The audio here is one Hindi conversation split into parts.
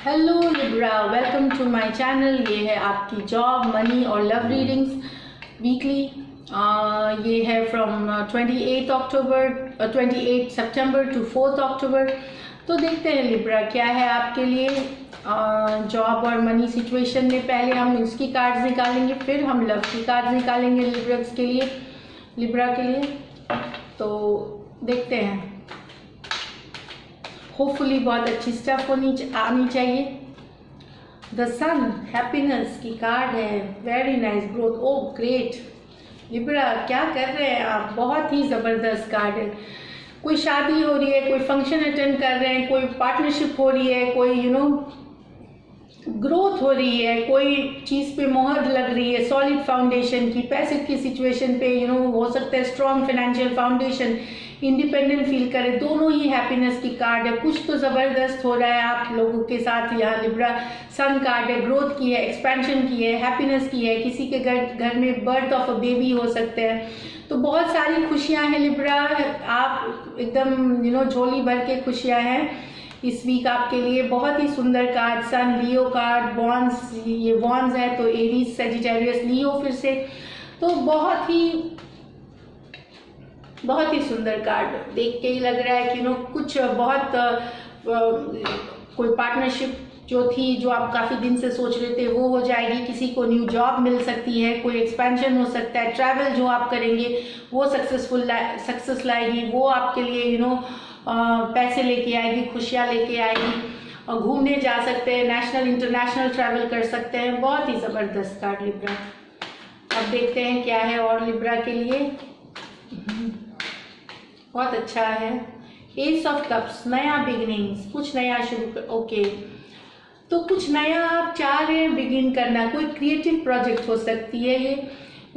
Hello Libra, welcome to my channel. ये है आपकी जॉब, मनी और लव रीडिंग्स वीकली। ये है फ्रॉम 28 सितंबर टू 4 अक्टूबर। तो देखते हैं लिब्रा क्या है आपके लिए जॉब और मनी सिचुएशन में। पहले हम इसकी कार्ड्स निकालेंगे, फिर हम लव की कार्ड्स निकालेंगे लिब्रा के लिए। तो देखते हैं, होपफुली बहुत अच्छी स्टफ आनी चाहिए। द सन, हैप्पीनेस की कार्ड है, वेरी नाइस ग्रोथ, ओ ग्रेट। लिब्रा क्या कर रहे हैं आप, बहुत ही ज़बरदस्त कार्ड है। कोई शादी हो रही है, कोई फंक्शन अटेंड कर रहे हैं, कोई पार्टनरशिप हो रही है, कोई ग्रोथ हो रही है, कोई चीज़ पे मोहर लग रही है सॉलिड फाउंडेशन की, पैसे की सिचुएशन पे हो सकता है strong financial foundation, independent feel करे। दोनों ही हैप्पीनेस की कार्ड है। कुछ तो ज़बरदस्त हो रहा है आप लोगों के साथ यहाँ लिब्रा। सन कार्ड है, ग्रोथ की है, एक्सपेंशन की है, हैप्पीनेस की है। किसी के घर में बर्थ ऑफ अ बेबी हो सकते हैं। तो बहुत सारी खुशियाँ हैं लिब्रा, आप एकदम झोली भर के खुशियाँ हैं इस वीक आपके लिए। बहुत ही सुंदर कार्ड, सन, लियो कार्ड, बॉन्स, ये बॉन्स है तो एरीज, सेजिटेरियस, लियो फिर से। तो बहुत ही सुंदर कार्ड देख के ही लग रहा है कि कुछ बहुत कोई पार्टनरशिप जो आप काफ़ी दिन से सोच रहे थे वो हो जाएगी। किसी को न्यू जॉब मिल सकती है, कोई एक्सपेंशन हो सकता है, ट्रैवल जो आप करेंगे वो सक्सेस लाएगी, वो आपके लिए पैसे लेके आएगी, खुशियाँ लेके आएगी। और घूमने जा सकते हैं, नेशनल इंटरनेशनल ट्रैवल कर सकते हैं। बहुत ही ज़बरदस्त कार्ड लिब्रा। अब देखते हैं क्या है और लिब्रा के लिए। बहुत अच्छा है, एस ऑफ कप्स, नया बिगिनिंग्स, कुछ नया शुरू ओके। तो कुछ नया आप चाह रहे हैं बिगिन करना, कोई क्रिएटिव प्रोजेक्ट हो सकती है ये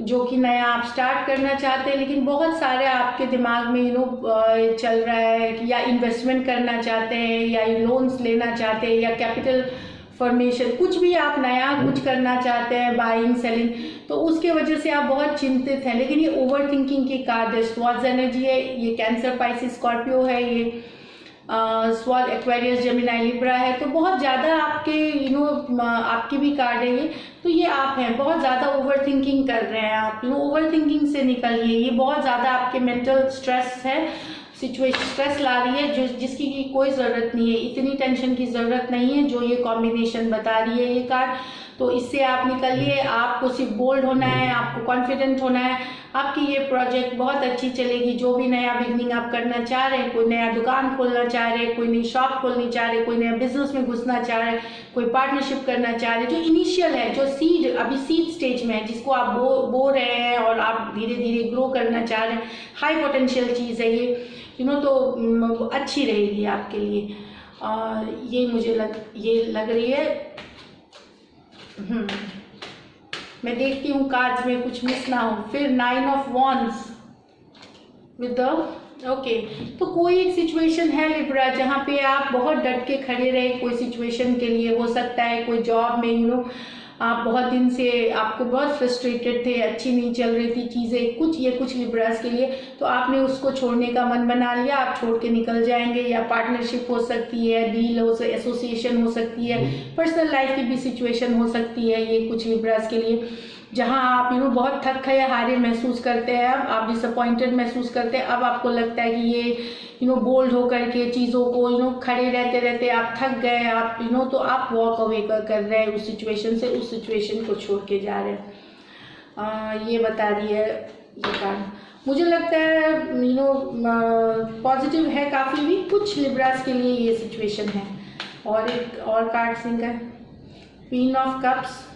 जो कि नया आप स्टार्ट करना चाहते हैं, लेकिन बहुत सारे आपके दिमाग में चल रहा है कि या इन्वेस्टमेंट करना चाहते हैं, या लोन्स लेना चाहते हैं, या कैपिटल फॉर्मेशन, कुछ भी आप नया कुछ करना चाहते हैं, बाइंग सेलिंग। तो उसके वजह से आप बहुत चिंतित हैं। लेकिन ये ओवर थिंकिंग की कार्ड है, स्वाज एनर्जी है, ये कैंसर, पाइसिस, स्कॉर्पियो है, ये स्वाल, एक्वेरियस, जेमिनी, लिब्रा है। तो बहुत ज़्यादा आपके आपकी भी कार्ड है ये। तो ये आप हैं, बहुत ज़्यादा ओवर थिंकिंग कर रहे हैं आप। ओवर थिंकिंग से निकलिए, ये बहुत ज़्यादा आपके मेंटल स्ट्रेस है, सिचुएशन स्ट्रेस ला रही है जिसकी की कोई ज़रूरत नहीं है, इतनी टेंशन की ज़रूरत नहीं है जो ये कॉम्बिनेशन बता रही है ये कार्ड। तो इससे आप निकलिए, आपको सिर्फ बोल्ड होना है, आपको कॉन्फिडेंट होना है। आपकी ये प्रोजेक्ट बहुत अच्छी चलेगी। जो भी नया बिगनिंग आप करना चाह रहे हैं, कोई नया दुकान खोलना चाह रहे हैं, कोई नई शॉप खोलनी चाह रहे हैं, कोई नया बिजनेस में घुसना चाह रहे हैं, कोई पार्टनरशिप करना चाह रहे हैं, जो इनिशियल है, जो सीड अभी सीड स्टेज में है, जिसको आप बो रहे हैं और आप धीरे धीरे ग्रो करना चाह रहे हैं, हाई पोटेंशियल चीज़ है ये तो अच्छी रहेगी आपके लिए। ये मुझे लग रही है। मैं देखती हूँ कार्ड्स में कुछ मिस ना हो। फिर 9 of wands with the okay. तो कोई एक सिचुएशन है लिब्रा जहाँ पे आप बहुत डट के खड़े रहे कोई सिचुएशन के लिए। हो सकता है कोई जॉब में आप बहुत दिन से आपको बहुत फ्रस्ट्रेटेड थे, अच्छी नहीं चल रही थी चीज़ें, कुछ लिब्रास के लिए। तो आपने उसको छोड़ने का मन बना लिया, आप छोड़ के निकल जाएंगे। या पार्टनरशिप हो सकती है, डील हो, एसोसिएशन हो सकती है, पर्सनल लाइफ की भी सिचुएशन हो सकती है ये कुछ लिब्रास के लिए, जहां आप बहुत थक गए, हारे महसूस करते हैं, अब आप डिसअपॉइंटेड महसूस करते हैं। अब आपको लगता है कि ये बोल्ड होकर के चीज़ों को खड़े रहते रहते आप थक गए, आप तो आप वॉक अवे कर रहे हैं उस सिचुएशन से, उस सिचुएशन को छोड़ के जा रहे हैं। ये बता रही है ये कार्ड। मुझे लगता है पॉजिटिव है काफ़ी भी कुछ लिब्रास के लिए ये सिचुएशन है। और एक और card singer, queen of cups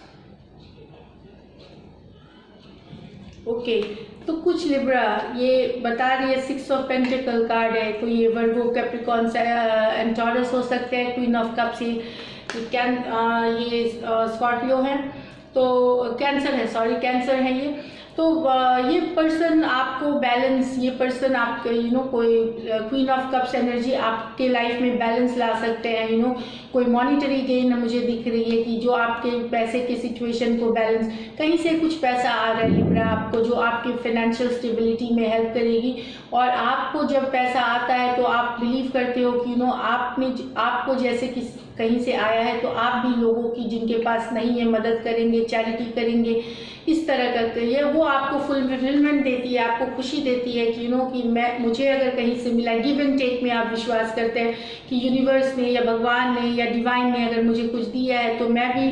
okay. तो कुछ लिब्रा ये बता रही है 6 ऑफ पेंटिकल कार्ड है। तो ये वर्गो, कैप्रिकॉन एंड टॉरस हो सकते हैं। क्वीन ऑफ कप्स ये स्कॉर्पियो है, तो कैंसर है, सॉरी कैंसर है ये। तो ये पर्सन आपको बैलेंस, ये पर्सन आपके कोई क्वीन ऑफ कप्स एनर्जी आपके लाइफ में बैलेंस ला सकते हैं। कोई मॉनिटरी गेन मुझे दिख रही है कि जो आपके पैसे की सिचुएशन को बैलेंस, कहीं से कुछ पैसा आ रहा है लिब्रा आपको जो आपकी फाइनेंशियल स्टेबिलिटी में हेल्प करेगी। और आपको जब पैसा आता है तो आप बिलीव करते हो कि आपको जैसे कि कहीं से आया है, तो आप भी लोगों की जिनके पास नहीं है मदद करेंगे, चैरिटी करेंगे, इस तरह करके ये वो आपको फुलफिलमेंट देती है, आपको खुशी देती है कि कि मुझे अगर कहीं से मिला, गिव एंड टेक में आप विश्वास करते हैं कि यूनिवर्स ने या भगवान ने या डिवाइन ने अगर मुझे कुछ दिया है तो मैं भी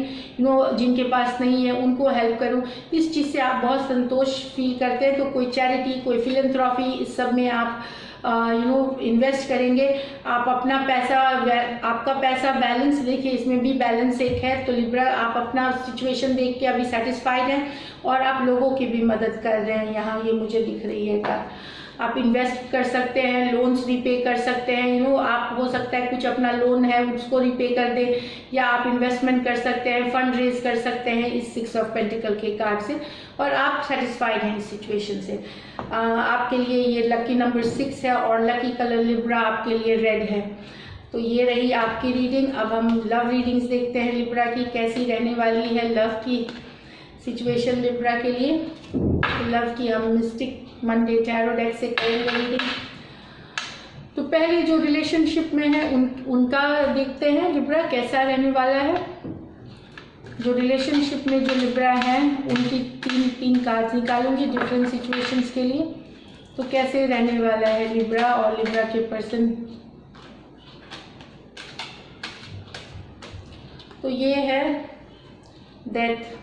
जिनके पास नहीं है उनको हेल्प करूं, इस चीज़ से आप बहुत संतोष फील करते हैं। तो कोई चैरिटी, कोई फिलैंथ्रॉपी, इस सब में आप इन्वेस्ट करेंगे। आप अपना पैसा, आपका पैसा बैलेंस देखिए, इसमें भी बैलेंस एक है। तो लिब्रा, आप अपना सिचुएशन देख के अभी सेटिस्फाइड हैं और आप लोगों की भी मदद कर रहे हैं, यहाँ ये मुझे दिख रही है का। आप इन्वेस्ट कर सकते हैं, लोन्स रिपे कर सकते हैं, आप हो सकता है कुछ अपना लोन है उसको रिपे कर दें, या आप इन्वेस्टमेंट कर सकते हैं, फंड रेज कर सकते हैं इस 6 ऑफ पेंटिकल के कार्ड से, और आप सेटिस्फाइड हैं इस सिचुएशन से। आपके लिए ये लकी नंबर 6 है और लकी कलर लिब्रा आपके लिए रेड है। तो ये रही आपकी रीडिंग। अब हम लव रीडिंग्स देखते हैं लिब्रा की कैसी रहने वाली है, लव की सिचुएशन लिब्रा के लिए। लव की हम मिस्टिक मंडे टैरो डेक से करेंगे रीडिंग। तो पहले जो रिलेशनशिप में है उनका देखते हैं लिब्रा कैसा रहने वाला है। जो रिलेशनशिप में जो लिब्रा है उनकी तीन कार्ड्स निकालूंगी डिफरेंट सिचुएशंस के लिए। तो कैसे रहने वाला है लिब्रा और लिब्रा के पर्सन। तो ये है डेथ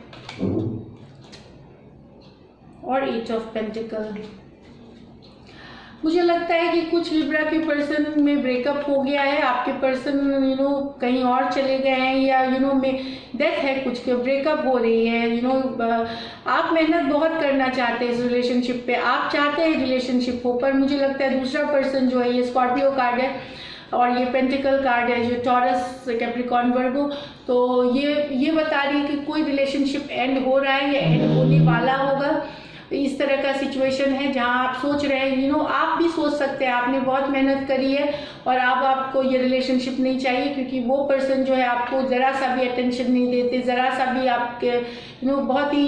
और 8 ऑफ पेंटिकल। मुझे लगता है कि कुछ लिब्रा के पर्सन में ब्रेकअप हो गया है, आपके पर्सन कहीं और चले गए हैं, या में डेथ है, कुछ के ब्रेकअप हो रही है। आप मेहनत बहुत करना चाहते हैं इस रिलेशनशिप पे, आप चाहते हैं रिलेशनशिप हो, पर मुझे लगता है दूसरा पर्सन जो है, ये स्कॉर्पियो कार्ड है और ये पेंटिकल कार्ड है जो टॉरस, कैप्रिकॉर्न, वर्गो। तो ये बता रही है कि कोई रिलेशनशिप एंड हो रहा है या एंड होने वाला होगा। इस तरह का सिचुएशन है जहां आप सोच रहे हैं, आप भी सोच सकते हैं, आपने बहुत मेहनत करी है और अब आपको ये रिलेशनशिप नहीं चाहिए, क्योंकि वो पर्सन जो है आपको ज़रा सा भी अटेंशन नहीं देते, ज़रा सा भी आपके बहुत ही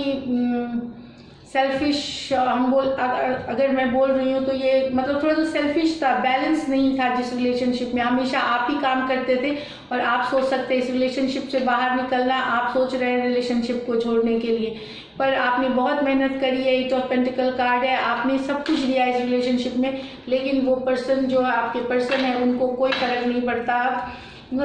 सेल्फिश, अगर मैं बोल रही हूँ तो ये मतलब थोड़ा सा सेल्फिश था, बैलेंस नहीं था जिस रिलेशनशिप में। हमेशा आप ही काम करते थे और आप सोच सकते हैं इस रिलेशनशिप से बाहर निकलना, आप सोच रहे हैं रिलेशनशिप को छोड़ने के लिए, पर आपने बहुत मेहनत करी है। 8 ऑफ पेंटिकल कार्ड है, आपने सब कुछ दिया इस रिलेशनशिप में, लेकिन वो पर्सन जो है आपके पर्सन है उनको कोई फर्क नहीं पड़ता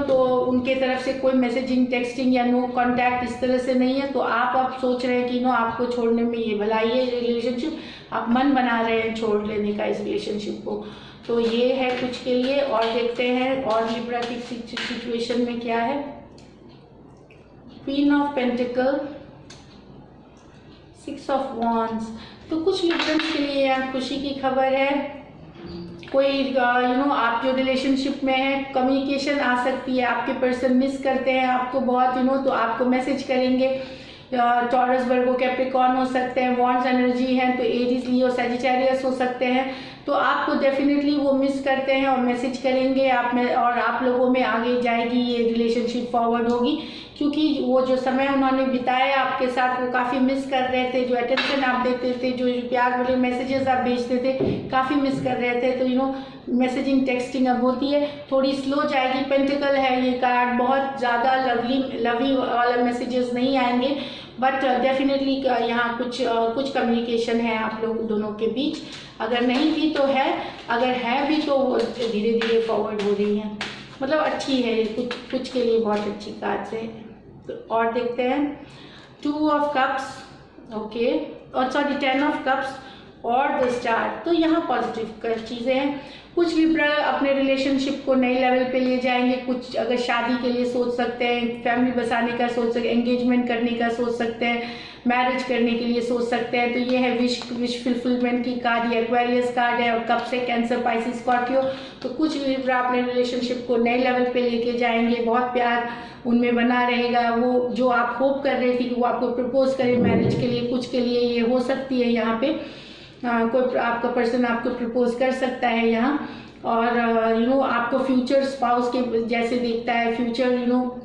तो उनके तरफ से कोई मैसेजिंग, टेक्सटिंग या नो कांटेक्ट इस तरह से नहीं है। तो आप सोच रहे हैं कि आपको छोड़ने में ये भलाई है रिलेशनशिप, आप मन बना रहे हैं छोड़ लेने का इस रिलेशनशिप को। तो ये है कुछ के लिए। और देखते हैं और लिब्रा की सिचुएशन में क्या है। Queen of pentacle, 6 of wands. तो कुछ लिब्रन्स के लिए यहाँ खुशी की खबर है। कोई आप जो रिलेशनशिप में है, कम्युनिकेशन आ सकती है, आपके पर्सन मिस करते हैं आपको बहुत तो आपको मैसेज करेंगे। टॉरस, वर्गो, कैप्रिकॉर्न हो सकते हैं, वॉन्ड्स एनर्जी है तो एरीज, लियो, सजिटेरियस हो सकते हैं। तो आपको डेफिनेटली वो मिस करते हैं और मैसेज करेंगे आप में, और आप लोगों में आगे जाएगी ये रिलेशनशिप, फॉरवर्ड होगी, क्योंकि वो जो समय उन्होंने बिताया आपके साथ वो काफ़ी मिस कर रहे थे। जो अटेंशन आप देते थे, जो प्यार वाले मैसेजेस आप भेजते थे, काफ़ी मिस कर रहे थे। तो मैसेजिंग, टेक्सटिंग अब होती है, थोड़ी स्लो जाएगी। पेंटिकल है ये कार्ड, बहुत ज़्यादा लवी वाला मैसेजेस नहीं आएंगे, बट डेफिनेटली यहाँ कुछ कम्युनिकेशन है आप लोग दोनों के बीच। अगर नहीं भी तो है, अगर है भी तो वो धीरे धीरे फॉरवर्ड हो रही है, मतलब अच्छी है, कुछ के लिए बहुत अच्छी कार्ड्स है। तो और देखते हैं 2 ऑफ कप्स, ओके, और सॉरी 10 ऑफ कप्स और द स्टार। तो यहाँ पॉजिटिव चीज़ें हैं। कुछ लिब्रा अपने रिलेशनशिप को नए लेवल पे ले जाएंगे, कुछ अगर शादी के लिए सोच सकते हैं, फैमिली बसाने का सोच सकते हैं, एंगेजमेंट करने का सोच सकते हैं, मैरिज करने के लिए सोच सकते हैं। तो ये है विश फुलफिलमेंट की कार्ड, ये एक्वेरियस कार्ड है, और कब से कैंसर, पाइसिस, स्कॉर्पियो। तो कुछ लिब्रा अपने रिलेशनशिप को नए लेवल पे लेके जाएंगे, बहुत प्यार उनमें बना रहेगा। वो जो आप होप कर रहे थे कि वो आपको प्रपोज करे मैरिज के लिए, कुछ के लिए ये हो सकती है यहाँ पे। कोई आपका पर्सन आपको प्रपोज कर सकता है यहाँ, और आपको फ्यूचर स्पाउस के जैसे देखता है, फ्यूचर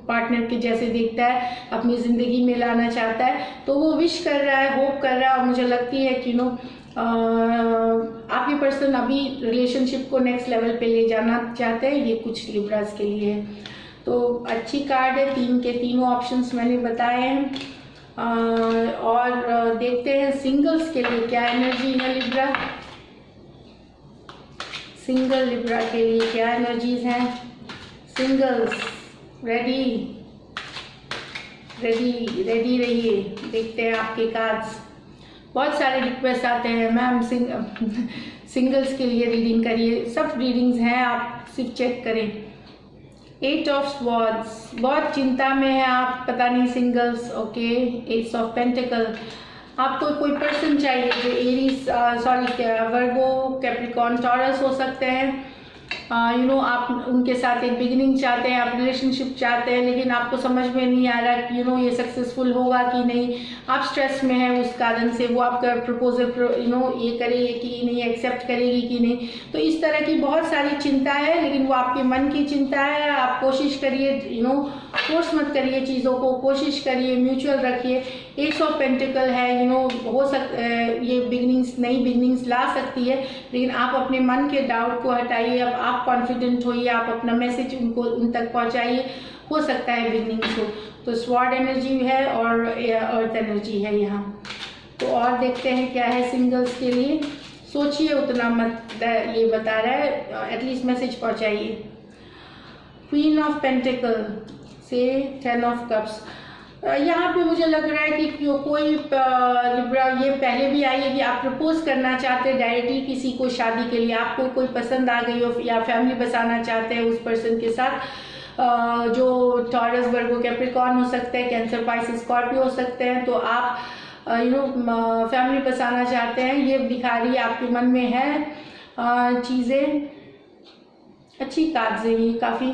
पार्टनर के जैसे देखता है, अपनी ज़िंदगी में लाना चाहता है। तो वो विश कर रहा है, होप कर रहा है, और मुझे लगती है कि आपके पर्सन अभी रिलेशनशिप को नेक्स्ट लेवल पे ले जाना चाहते हैं। ये कुछ लिब्रास के लिए है। तो अच्छी कार्ड है, 3 के तीनों ऑप्शंस मैंने बताए हैं। और देखते हैं सिंगल्स के लिए क्या एनर्जी है लिब्रा। सिंगल लिब्रा के लिए क्या एनर्जीज हैं। सिंगल्स रेडी रेडी रेडी रहिए। देखते हैं आपके कार्ड्स। बहुत सारे रिक्वेस्ट आते हैं मैम सिंगल्स के लिए रीडिंग करिए। सब रीडिंग्स हैं, आप सिर्फ चेक करें। 8 ऑफ स्वॉर्ड्स, बहुत चिंता में है आप, पता नहीं सिंगल्स। ओके, 8 ऑफ पेंटिकल, आपको कोई पर्सन चाहिए जो एरीज वर्गो, कैप्रिकॉर्न, टॉरस हो सकते हैं। आप उनके साथ एक बिगिनिंग चाहते हैं, आप रिलेशनशिप चाहते हैं, लेकिन आपको समझ में नहीं आ रहा कि ये सक्सेसफुल होगा कि नहीं। आप स्ट्रेस में हैं उस कारण से, वो आपका प्रपोजल ये करेगी कि नहीं, एक्सेप्ट करेगी कि नहीं। तो इस तरह की बहुत सारी चिंता है, लेकिन वो आपके मन की चिंता है। आप कोशिश करिए, फोर्स मत करिए चीज़ों को, कोशिश करिए, म्यूचुअल रखिए। 8 ऑफ पेंटिकल है, हो सकता ये बिगिनिंग्स, नई बिगिनिंग्स ला सकती है, लेकिन आप अपने मन के डाउट को हटाइए। अब आप कॉन्फिडेंट होइए, आप अपना मैसेज उन तक पहुंचाइए, हो सकता है बिगिनिंग्स हो। तो स्वॉर्ड एनर्जी है और अर्थ एनर्जी है यहाँ। तो और देखते हैं क्या है सिंगल्स के लिए। सोचिए उतना मत, ये बता रहा है, एटलीस्ट मैसेज पहुंचाइए। क्वीन ऑफ पेंटिकल से 10 ऑफ कप्स, यहाँ पे मुझे लग रहा है कि कोई लिब्रा, ये पहले भी आई है कि आप प्रपोज करना चाहते हैं डायरेक्टली किसी को शादी के लिए। आपको कोई पसंद आ गई हो या फैमिली बसाना चाहते हैं उस पर्सन के साथ, जो टॉरस, वर्गो, कैप्रिकॉर्न हो सकते हैं, कैंसर, पाइसिस, स्कॉर्पियो हो सकते हैं। तो आप फैमिली बसाना चाहते हैं, ये दिखा रही है आपके मन में है चीज़ें। अच्छी कार्ड्स है ये काफ़ी।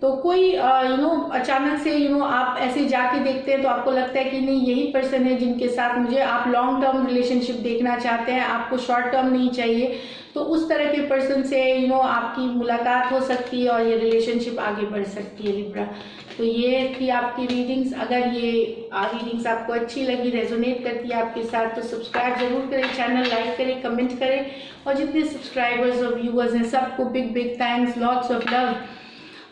तो कोई अचानक से आप ऐसे जाके देखते हैं तो आपको लगता है कि नहीं, यही पर्सन है जिनके साथ मुझे, आप लॉन्ग टर्म रिलेशनशिप देखना चाहते हैं, आपको शॉर्ट टर्म नहीं चाहिए। तो उस तरह के पर्सन से आपकी मुलाकात हो सकती है और ये रिलेशनशिप आगे बढ़ सकती है लिब्रा। तो ये थी आपकी रीडिंग्स। अगर ये रीडिंग्स आपको अच्छी लगी, रेजोनेट करती है आपके साथ, तो सब्सक्राइब जरूर करें, चैनल लाइक करें, कमेंट करें। और जितने सब्सक्राइबर्स और व्यूअर्स हैं सबको big big thanks, lots of love.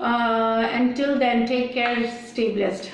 Until then, take care, stay blessed.